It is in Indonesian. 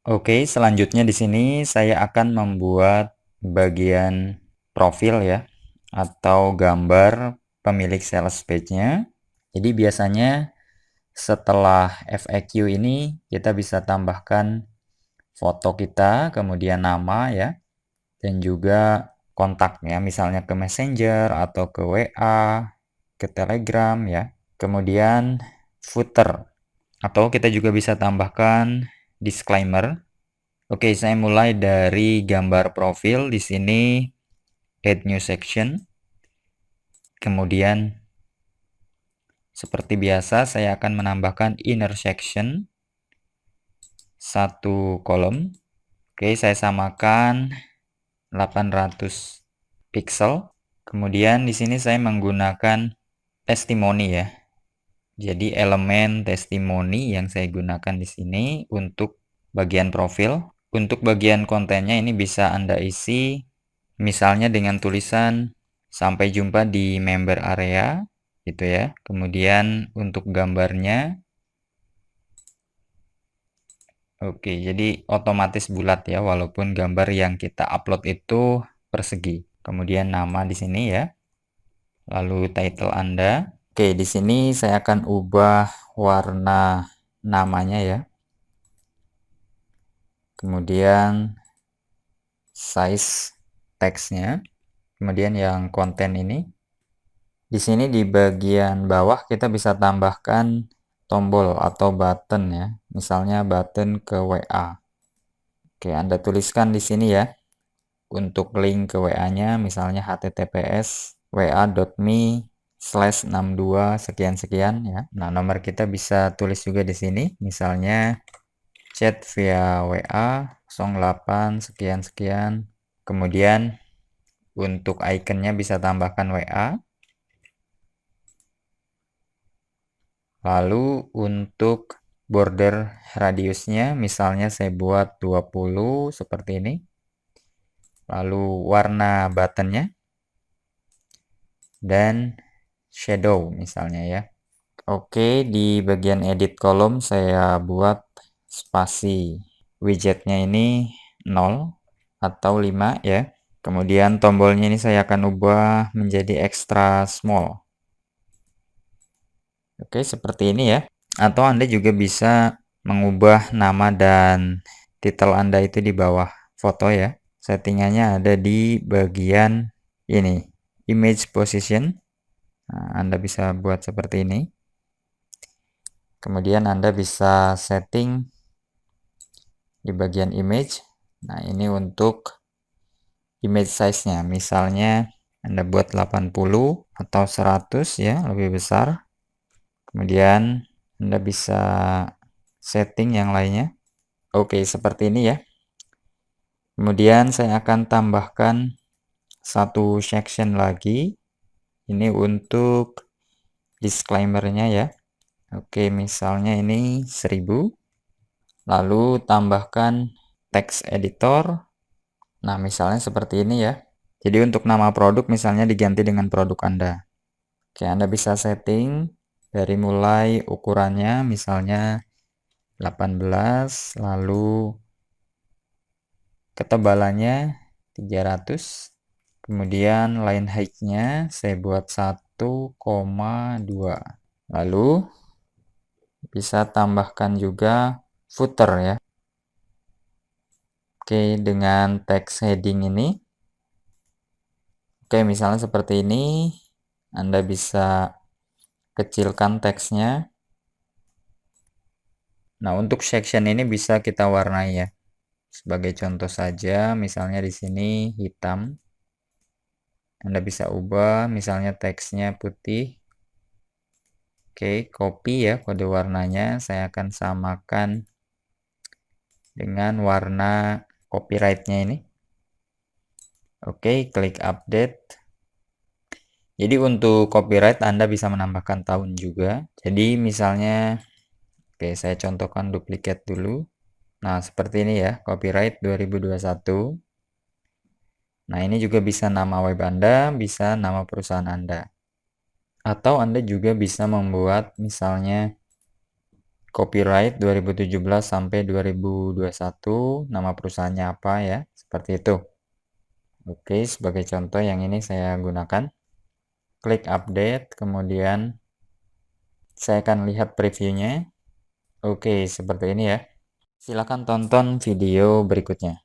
Oke, selanjutnya di sini saya akan membuat bagian profil ya, atau gambar pemilik sales page-nya. Jadi biasanya setelah FAQ ini kita bisa tambahkan foto kita, kemudian nama ya, dan juga kontaknya, misalnya ke Messenger atau ke WA, ke Telegram ya. Kemudian footer, atau kita juga bisa tambahkan disclaimer. Oke, saya mulai dari gambar profil. Di sini add new section. Kemudian seperti biasa saya akan menambahkan inner section satu kolom. Oke, saya samakan 800 pixel. Kemudian di sini saya menggunakan testimoni ya. Jadi elemen testimoni yang saya gunakan di sini untuk bagian profil. Untuk bagian kontennya ini bisa Anda isi misalnya dengan tulisan sampai jumpa di member area gitu ya. Kemudian untuk gambarnya oke, jadi otomatis bulat ya walaupun gambar yang kita upload itu persegi. Kemudian nama di sini ya. Lalu title Anda. Oke, di sini saya akan ubah warna namanya ya. Kemudian size teksnya. Kemudian yang konten ini. Di sini di bagian bawah kita bisa tambahkan tombol atau button ya. Misalnya button ke WA. Oke, Anda tuliskan di sini ya. Untuk link ke WA-nya misalnya https wa.me/62 sekian-sekian ya. Nah, nomor kita bisa tulis juga di sini. Misalnya chat via WA 08 sekian-sekian. Kemudian untuk ikonnya bisa tambahkan WA. Lalu untuk border radiusnya misalnya saya buat 20 seperti ini. Lalu warna buttonnya dan shadow misalnya ya. Oke, di bagian edit kolom saya buat spasi widgetnya ini 0 atau 5 ya. Kemudian tombolnya ini saya akan ubah menjadi extra small. Oke, seperti ini ya. Atau Anda juga bisa mengubah nama dan titel Anda itu di bawah foto ya. Settingannya ada di bagian ini, image position. Nah, Anda bisa buat seperti ini. Kemudian Anda bisa setting di bagian image. Nah, ini untuk image size-nya. Misalnya Anda buat 80 atau 100 ya, lebih besar. Kemudian Anda bisa setting yang lainnya. Oke, seperti ini ya. Kemudian saya akan tambahkan satu section lagi. Ini untuk disclaimer-nya ya. Oke, misalnya ini 1000. Lalu tambahkan text editor. Nah, misalnya seperti ini ya. Jadi untuk nama produk misalnya diganti dengan produk Anda. Oke, Anda bisa setting dari mulai ukurannya misalnya 18, lalu ketebalannya 300. Kemudian line height-nya saya buat 1,2. Lalu bisa tambahkan juga footer ya. Oke, dengan text heading ini. Oke, misalnya seperti ini. Anda bisa kecilkan teksnya. Nah, untuk section ini bisa kita warnai ya. Sebagai contoh saja, misalnya di sini hitam. Anda bisa ubah, misalnya teksnya putih. Oke, copy ya kode warnanya. Saya akan samakan dengan warna copyright-nya ini. Oke, klik update. Jadi untuk copyright Anda bisa menambahkan tahun juga. Jadi misalnya, oke saya contohkan duplicate dulu. Nah seperti ini ya, copyright 2021. Nah ini juga bisa nama web Anda, bisa nama perusahaan Anda. Atau Anda juga bisa membuat misalnya copyright 2017 sampai 2021, nama perusahaannya apa ya, seperti itu. Oke, sebagai contoh yang ini saya gunakan. Klik update, kemudian saya akan lihat previewnya. Oke, seperti ini ya. Silakan tonton video berikutnya.